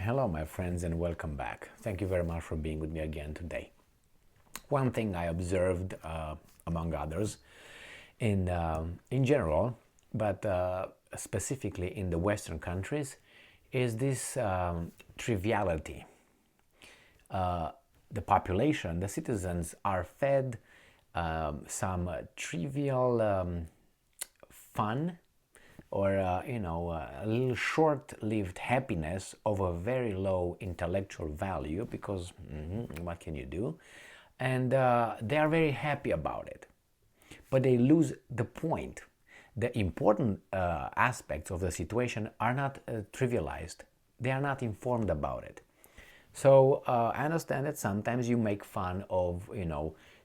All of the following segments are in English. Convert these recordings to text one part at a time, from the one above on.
Hello, my friends, and welcome back. Thank you very much for being with me again today. One thing I observed, among others, in general, but specifically in the Western countries, is this triviality. The population, the citizens, are fed some trivial fun or a little short-lived happiness of a very low intellectual value, because what can you do? And they are very happy about it, but they lose the point. The important aspects of the situation are not trivialized. They are not informed about it. So I understand that sometimes you make fun of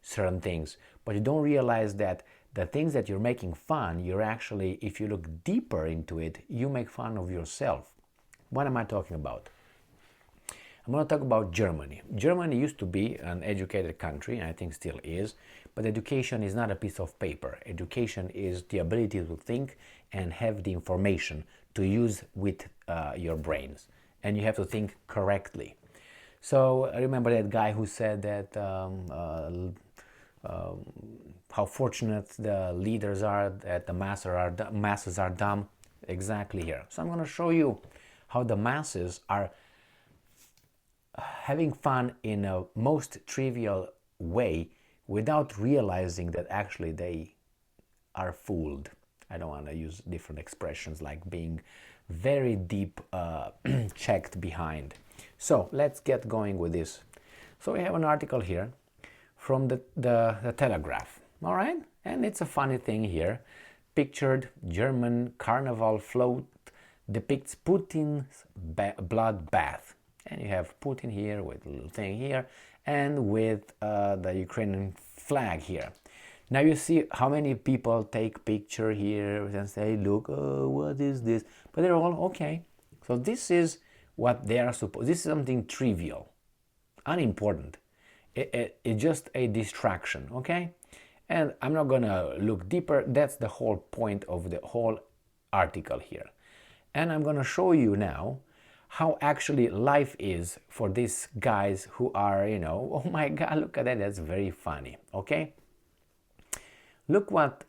certain things, but you don't realize that the things that you're making fun, you're actually, if you look deeper into it, you make fun of yourself. What am I talking about? I'm going to talk about Germany. Germany used to be an educated country, and I think still is, but education is not a piece of paper. Education is the ability to think and have the information to use with your brains, and you have to think correctly. So I remember that guy who said that how fortunate the leaders are, that the masses are dumb. Exactly here. So I'm going to show you how the masses are having fun in a most trivial way without realizing that actually they are fooled. I don't want to use different expressions like being very deep checked behind. So let's get going with this. So we have an article here from the Telegraph, all right? And it's a funny thing here. Pictured German carnival float depicts Putin's blood bath. And you have Putin here with a little thing here and with the Ukrainian flag here. Now you see how many people take picture here and say, look, oh, what is this? But they're all okay. So this is what they are supposed. This is something trivial, unimportant. It's just a distraction, okay? And I'm not gonna look deeper. That's the whole point of the whole article here. And I'm gonna show you now how actually life is for these guys who are, oh my God, look at that, that's very funny, okay? Look what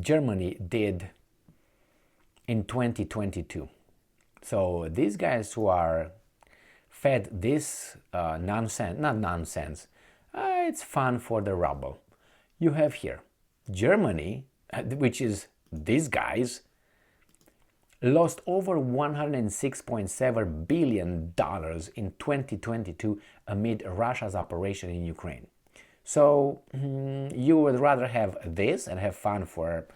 Germany did in 2022. So these guys who are fed this nonsense, not nonsense, it's fun for the rubble. You have here Germany, which is these guys, lost over $106.7 billion in 2022 amid Russia's operation in Ukraine. So you would rather have this and have fun for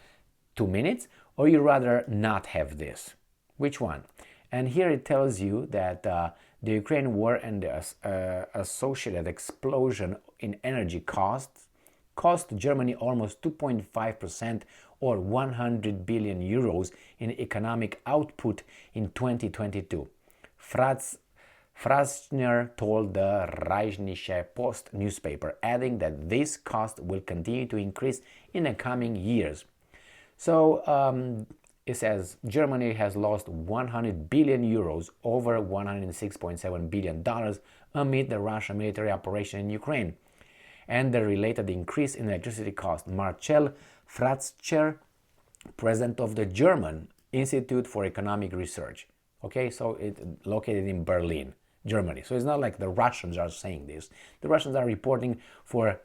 2 minutes, or you rather not have this? Which one? And here it tells you that the Ukraine war and the associated explosion in energy costs cost Germany almost 2.5% or 100 billion euros in economic output in 2022. Frasner told the Rheinische Post newspaper, adding that this cost will continue to increase in the coming years. So it says Germany has lost 100 billion euros, over $106.7 billion, amid the Russian military operation in Ukraine and the related increase in electricity cost. Marcel Fratscher, president of the German Institute for Economic Research. Okay, so it's located in Berlin, Germany. So it's not like the Russians are saying this. The Russians are reporting for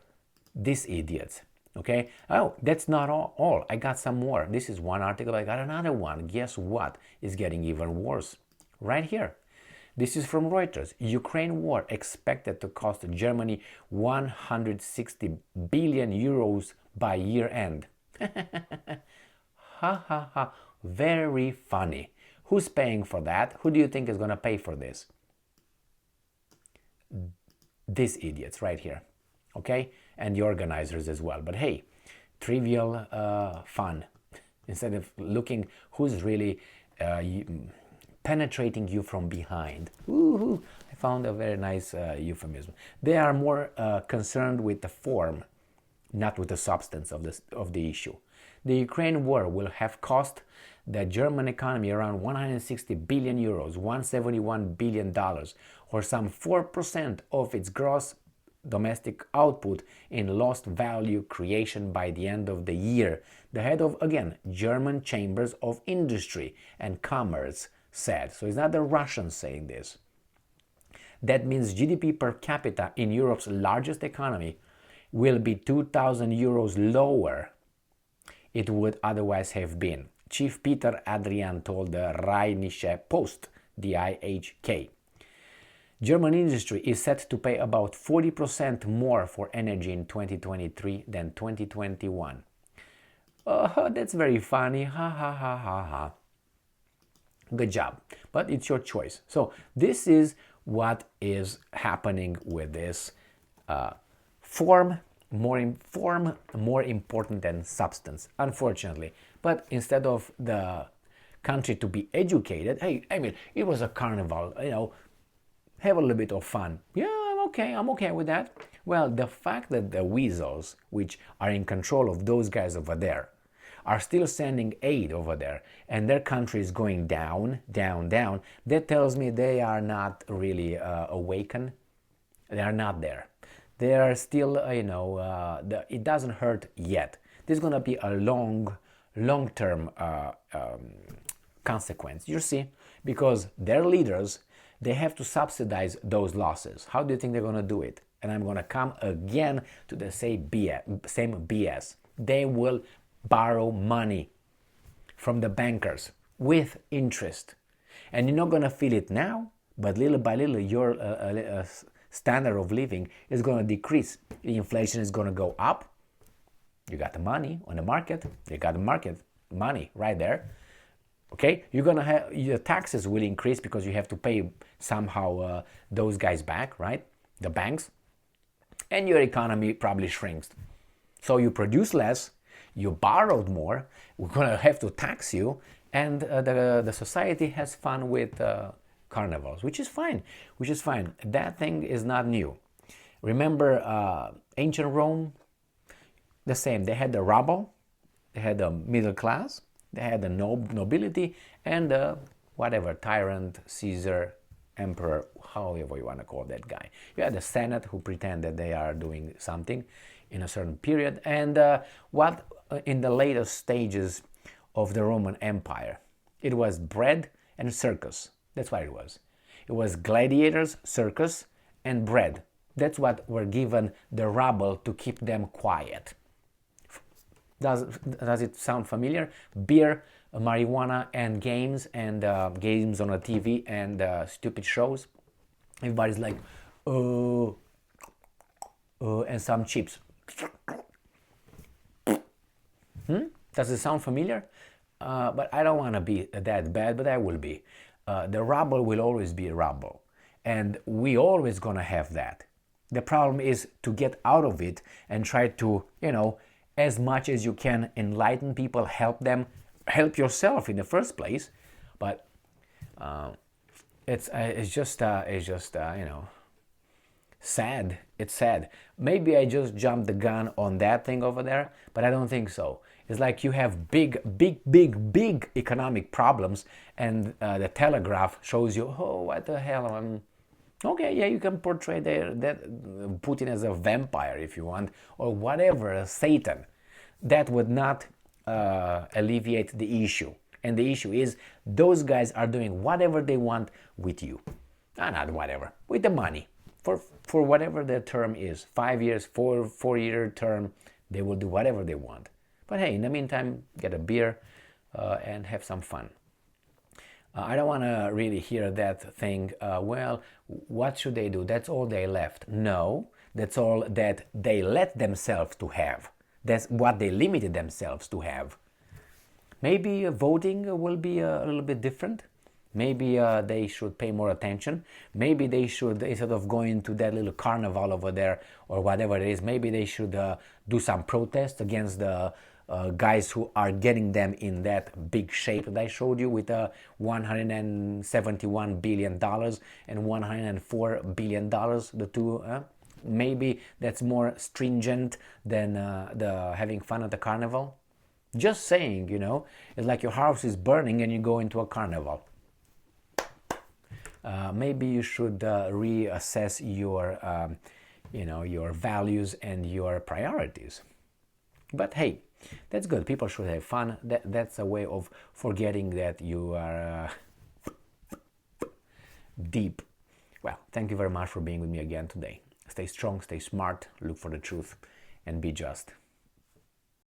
these idiots. Okay, oh, that's not all. I got some more. This is one article, I got another one. Guess what? It's getting even worse. Right here. This is from Reuters. Ukraine war expected to cost Germany 160 billion euros by year end. Ha ha ha. Very funny. Who's paying for that? Who do you think is going to pay for this? These idiots right here. Okay? And the organizers as well. But hey, trivial fun. Instead of looking who's really penetrating you from behind. Ooh, I found a very nice euphemism. They are more concerned with the form, not with the substance of the issue. The Ukraine war will have cost the German economy around 160 billion euros, 171 billion dollars, or some 4% of its gross domestic output in lost value creation by the end of the year, the head of, again, German Chambers of Industry and Commerce said. So it's not the Russians saying this. That means GDP per capita in Europe's largest economy will be 2,000 euros lower it would otherwise have been. Chief Peter Adrian told the Rheinische Post, the IHK. German industry is set to pay about 40% more for energy in 2023 than 2021. That's very funny. Ha ha ha ha ha. Good job. But it's your choice. So this is what is happening with this form more important than substance, unfortunately. But instead of the country to be educated, hey, I mean, it was a carnival, have a little bit of fun. Yeah, I'm okay with that. Well, the fact that the weasels, which are in control of those guys over there, are still sending aid over there, and their country is going down, down, down, that tells me they are not really awakened. They are not there. They are still, it doesn't hurt yet. There's going to be a long-term consequence, you see, because their leaders, they have to subsidize those losses. How do you think they're going to do it? And I'm going to come again to the same BS. They will borrow money from the bankers with interest. And you're not going to feel it now, but little by little, your standard of living is going to decrease. The inflation is going to go up. You got the money on the market. You got the market money right there. Okay, you're going to have your taxes will increase because you have to pay somehow those guys back, right? The banks. And your economy probably shrinks. So you produce less, you borrowed more, we're going to have to tax you, and the society has fun with carnivals, which is fine. That thing is not new. Remember ancient Rome? The same. They had the rabble, they had the middle class, they had the nobility, and the whatever, tyrant, Caesar, emperor, however you want to call that guy. You had the Senate who pretend that they are doing something in a certain period. And what in the later stages of the Roman Empire, it was bread and circus. That's what it was. It was gladiators, circus, and bread. That's what were given the rabble to keep them quiet. Does it sound familiar? Beer, marijuana, and games on the TV and stupid shows. Everybody's like, and some chips. Does it sound familiar? But I don't want to be that bad, but I will be. The rabble will always be a rabble. And we always going to have that. The problem is to get out of it and try to, as much as you can enlighten people, help them, help yourself in the first place. But it's just sad. It's sad. Maybe I just jumped the gun on that thing over there, but I don't think so. It's like you have big economic problems, and the Telegraph shows you, oh, what the hell? Okay, yeah, you can portray that Putin as a vampire if you want, or whatever, Satan. That would not alleviate the issue. And the issue is those guys are doing whatever they want with you. Not whatever, with the money. For whatever their term is, 5 years, 4-year term, they will do whatever they want. But hey, in the meantime, get a beer and have some fun. I don't want to really hear that thing, well, what should they do? That's all they left. No, that's all that they let themselves to have. That's what they limited themselves to have. Maybe voting will be a little bit different. Maybe they should pay more attention. Maybe they should, instead of going to that little carnival over there or whatever it is, maybe they should do some protest against the guys who are getting them in that big shape that I showed you with $171 billion and $104 billion, the two. Maybe that's more stringent than the having fun at the carnival. Just saying, it's like your house is burning and you go into a carnival. Maybe you should reassess your values and your priorities. But hey, that's good. People should have fun. That's a way of forgetting that you are deep. Well, thank you very much for being with me again today. Stay strong, stay smart, look for the truth, and be just.